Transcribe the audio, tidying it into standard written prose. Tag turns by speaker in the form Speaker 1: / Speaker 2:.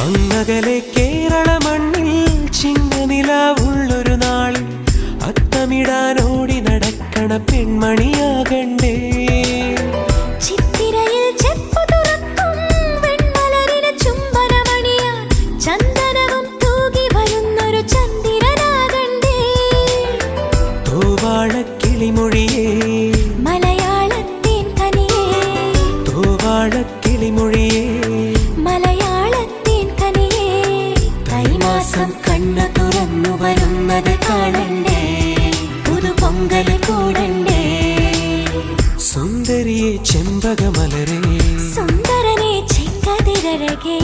Speaker 1: അങ്ങകലെ കേരള മണ്ണിൽ ചിങ്ങനിലാവുള്ളൊരു നാളിൽ അത്തമിടാനോടി നടക്കണ പെൺമണിയാകണ്ടേ.
Speaker 2: ചിത്തിരയിൽ ചെപ്പു തുറക്കും വെൺമലരിന് ചുംബനമണിയാ ചന്ദനവും തൂകി വരുന്നൊരു ചന്ദ്രനാകണ്ടേ.
Speaker 1: തൂവാളക്കിളിമൊഴിയേ
Speaker 2: മലയാളത്തിൻ കനിയേ,
Speaker 1: തൂവാളക്കിളിമൊഴിയേ
Speaker 2: മലയാളത്തിൻ കനിയേ.
Speaker 1: തൈമാസം കണ്ണു തുറന്നു വരുന്നത് കാണണ്ടേ,
Speaker 2: പുതുപൊങ്കൽ കൂടണ്ടേ.
Speaker 1: സുന്ദരിയെ ചെമ്പകമലരേ,
Speaker 2: സുന്ദരനെ ചെങ്കതിരഴകേ.